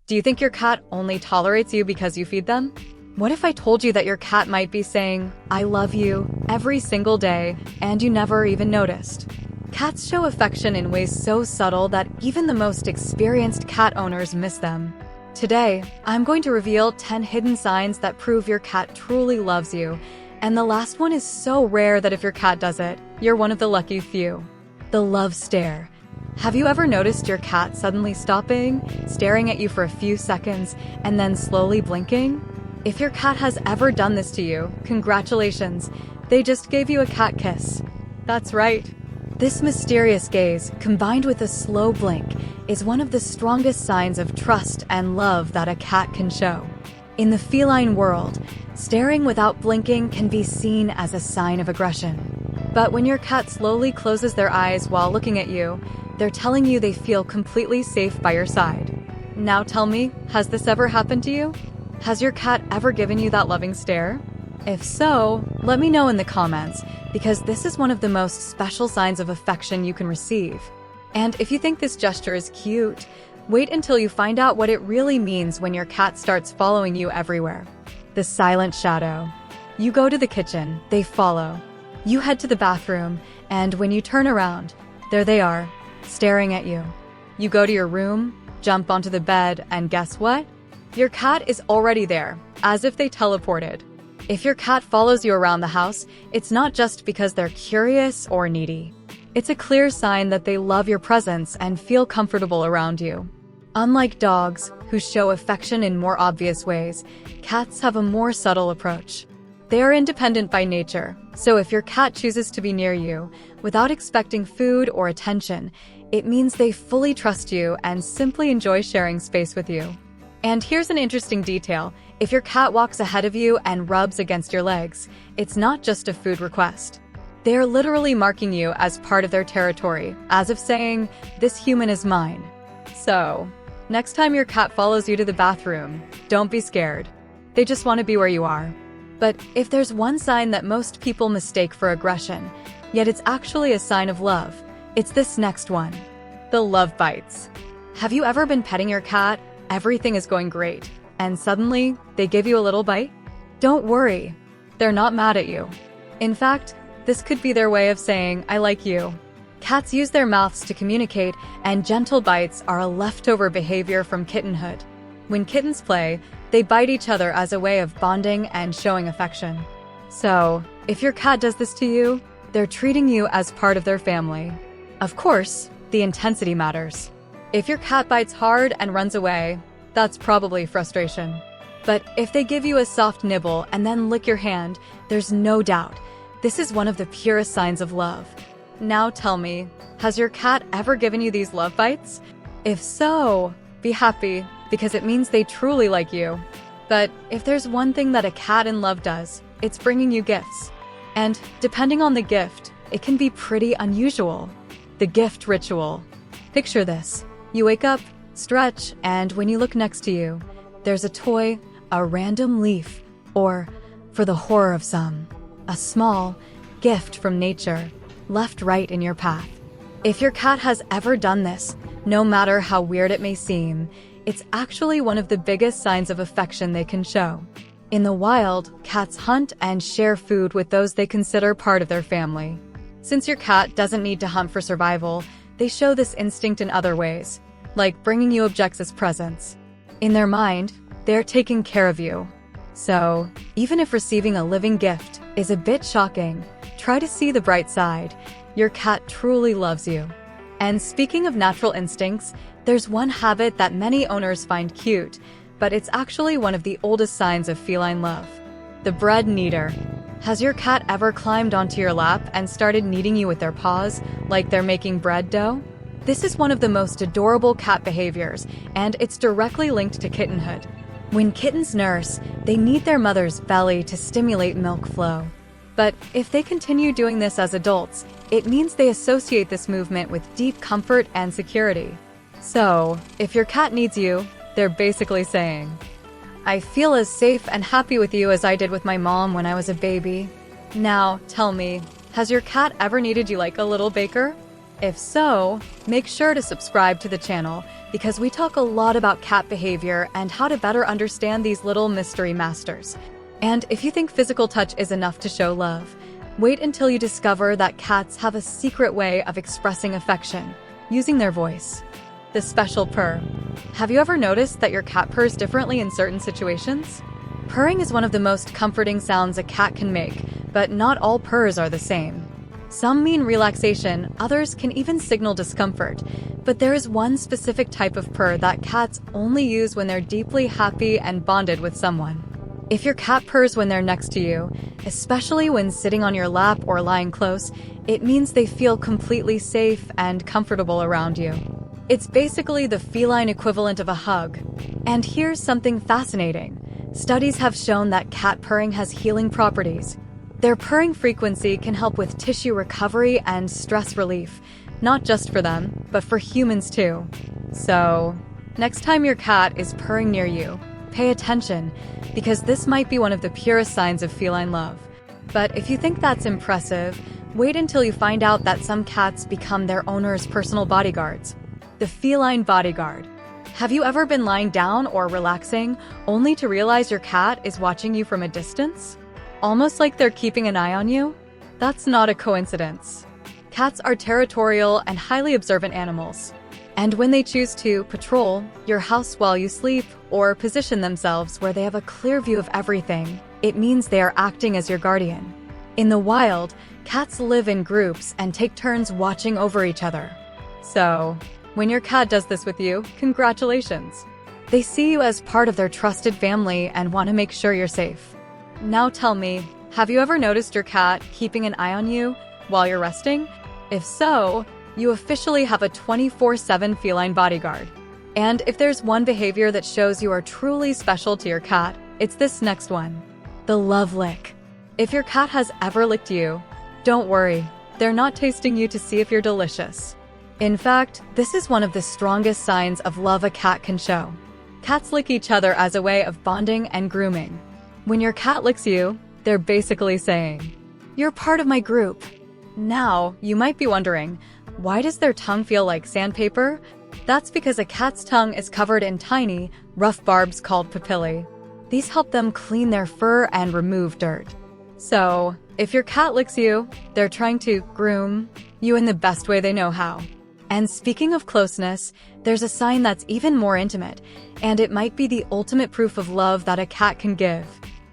Do you think your cat only tolerates you because you feed them? What if I told you that your cat might be saying, "I love you," every single day, and you never even noticed? Cats show affection in ways so subtle that even the most experienced cat owners miss them. Today, I'm going to reveal 10 hidden signs that prove your cat truly loves you, and the last one is so rare that if your cat does it, you're one of the lucky few. The love stare. Have you ever noticed your cat suddenly stopping, staring at you for a few seconds, and then slowly blinking? If your cat has ever done this to you, congratulations, they just gave you a cat kiss. That's right. This mysterious gaze, combined with a slow blink, is one of the strongest signs of trust and love that a cat can show. In the feline world, staring without blinking can be seen as a sign of aggression. But when your cat slowly closes their eyes while looking at you, they're telling you they feel completely safe by your side. Now tell me, has this ever happened to you? Has your cat ever given you that loving stare? If so, let me know in the comments, because this is one of the most special signs of affection you can receive. And if you think this gesture is cute, wait until you find out what it really means when your cat starts following you everywhere. The silent shadow. You go to the kitchen, they follow. You head to the bathroom, and when you turn around, there they are, staring at you. You go to your room, jump onto the bed, and guess what? Your cat is already there, as if they teleported. If your cat follows you around the house, it's not just because they're curious or needy. It's a clear sign that they love your presence and feel comfortable around you. Unlike dogs, who show affection in more obvious ways, cats have a more subtle approach. They are independent by nature, so if your cat chooses to be near you, without expecting food or attention, it means they fully trust you and simply enjoy sharing space with you. And here's an interesting detail. If your cat walks ahead of you and rubs against your legs, it's not just a food request. They are literally marking you as part of their territory, as if saying, "This human is mine." So, next time your cat follows you to the bathroom, don't be scared. They just want to be where you are. But if there's one sign that most people mistake for aggression, yet it's actually a sign of love, it's this next one. The love bites. Have you ever been petting your cat? Everything is going great, and suddenly, they give you a little bite? Don't worry, they're not mad at you. In fact, this could be their way of saying, "I like you." Cats use their mouths to communicate, and gentle bites are a leftover behavior from kittenhood. When kittens play, they bite each other as a way of bonding and showing affection. So, if your cat does this to you, they're treating you as part of their family. Of course, the intensity matters. If your cat bites hard and runs away, that's probably frustration. But if they give you a soft nibble and then lick your hand, there's no doubt this is one of the purest signs of love. Now tell me, has your cat ever given you these love bites? If so, be happy, because it means they truly like you. But if there's one thing that a cat in love does, it's bringing you gifts. And depending on the gift, it can be pretty unusual. The gift ritual. Picture this. You wake up, stretch, and when you look next to you, there's a toy, a random leaf, or, for the horror of some, a small gift from nature, left right in your path. If your cat has ever done this, no matter how weird it may seem, it's actually one of the biggest signs of affection they can show. In the wild, cats hunt and share food with those they consider part of their family. Since your cat doesn't need to hunt for survival, they show this instinct in other ways, like bringing you objects as presents. In their mind, they're taking care of you. So, even if receiving a living gift is a bit shocking, try to see the bright side. Your cat truly loves you. And speaking of natural instincts, there's one habit that many owners find cute, but it's actually one of the oldest signs of feline love. The bread kneader. Has your cat ever climbed onto your lap and started kneading you with their paws, like they're making bread dough? This is one of the most adorable cat behaviors, and it's directly linked to kittenhood. When kittens nurse, they knead their mother's belly to stimulate milk flow. But if they continue doing this as adults, it means they associate this movement with deep comfort and security. So, if your cat needs you, they're basically saying, "I feel as safe and happy with you as I did with my mom when I was a baby." Now, tell me, has your cat ever needed you like a little baker? If so, make sure to subscribe to the channel, because we talk a lot about cat behavior and how to better understand these little mystery masters. And if you think physical touch is enough to show love, wait until you discover that cats have a secret way of expressing affection, using their voice. The special purr. Have you ever noticed that your cat purrs differently in certain situations? Purring is one of the most comforting sounds a cat can make, but not all purrs are the same. Some mean relaxation, others can even signal discomfort, but there is one specific type of purr that cats only use when they're deeply happy and bonded with someone. If your cat purrs when they're next to you, especially when sitting on your lap or lying close, it means they feel completely safe and comfortable around you. It's basically the feline equivalent of a hug. And here's something fascinating. Studies have shown that cat purring has healing properties. Their purring frequency can help with tissue recovery and stress relief, not just for them, but for humans too. So, next time your cat is purring near you, pay attention, because this might be one of the purest signs of feline love. But if you think that's impressive, wait until you find out that some cats become their owner's personal bodyguards. The feline bodyguard. Have you ever been lying down or relaxing, only to realize your cat is watching you from a distance? Almost like they're keeping an eye on you? That's not a coincidence. Cats are territorial and highly observant animals. And when they choose to patrol your house while you sleep or position themselves where they have a clear view of everything, it means they are acting as your guardian. In the wild, cats live in groups and take turns watching over each other. So, when your cat does this with you, congratulations. They see you as part of their trusted family and want to make sure you're safe. Now tell me, have you ever noticed your cat keeping an eye on you while you're resting? If so, you officially have a 24/7 feline bodyguard. And if there's one behavior that shows you are truly special to your cat, it's this next one. The love lick. If your cat has ever licked you, don't worry, they're not tasting you to see if you're delicious. In fact, this is one of the strongest signs of love a cat can show. Cats lick each other as a way of bonding and grooming. When your cat licks you, they're basically saying, "You're part of my group." Now, you might be wondering, why does their tongue feel like sandpaper? That's because a cat's tongue is covered in tiny, rough barbs called papillae. These help them clean their fur and remove dirt. So, if your cat licks you, they're trying to groom you in the best way they know how. And speaking of closeness, there's a sign that's even more intimate, and it might be the ultimate proof of love that a cat can give.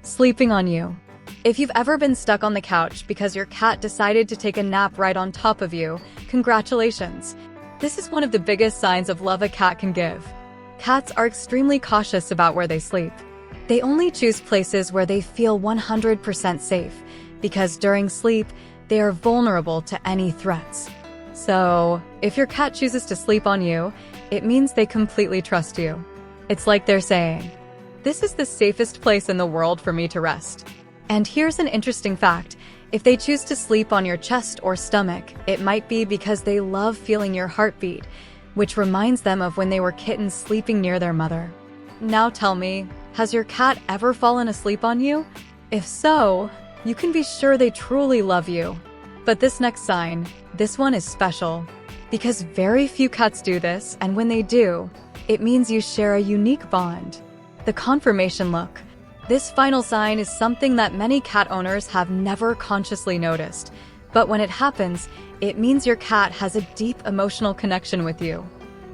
Sleeping on you. If you've ever been stuck on the couch because your cat decided to take a nap right on top of you, congratulations. This is one of the biggest signs of love a cat can give. Cats are extremely cautious about where they sleep. They only choose places where they feel 100% safe, because during sleep, they are vulnerable to any threats. So, if your cat chooses to sleep on you, it means they completely trust you. It's like they're saying, "This is the safest place in the world for me to rest." And here's an interesting fact. If they choose to sleep on your chest or stomach, it might be because they love feeling your heartbeat, which reminds them of when they were kittens sleeping near their mother. Now tell me, has your cat ever fallen asleep on you? If so, you can be sure they truly love you. But this next sign, this one is special, because very few cats do this, and when they do, it means you share a unique bond. The confirmation look. This final sign is something that many cat owners have never consciously noticed, but when it happens, it means your cat has a deep emotional connection with you.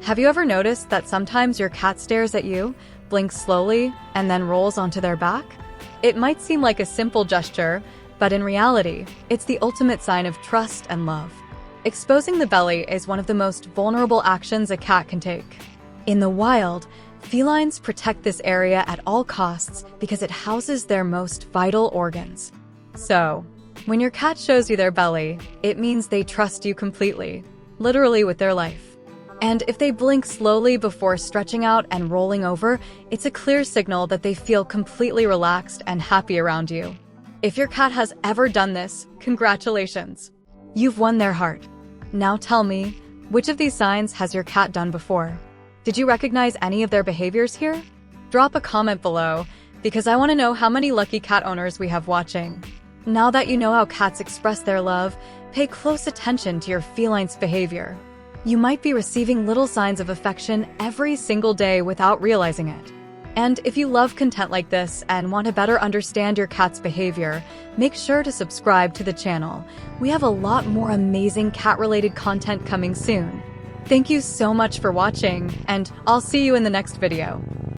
Have you ever noticed that sometimes your cat stares at you, blinks slowly, and then rolls onto their back? It might seem like a simple gesture, but in reality, it's the ultimate sign of trust and love. Exposing the belly is one of the most vulnerable actions a cat can take. In the wild, felines protect this area at all costs because it houses their most vital organs. So, when your cat shows you their belly, it means they trust you completely, literally with their life. And if they blink slowly before stretching out and rolling over, it's a clear signal that they feel completely relaxed and happy around you. If your cat has ever done this, congratulations. You've won their heart. Now tell me, which of these signs has your cat done before? Did you recognize any of their behaviors here? Drop a comment below, because I want to know how many lucky cat owners we have watching. Now that you know how cats express their love, pay close attention to your feline's behavior. You might be receiving little signs of affection every single day without realizing it. And if you love content like this and want to better understand your cat's behavior, make sure to subscribe to the channel. We have a lot more amazing cat-related content coming soon. Thank you so much for watching, and I'll see you in the next video.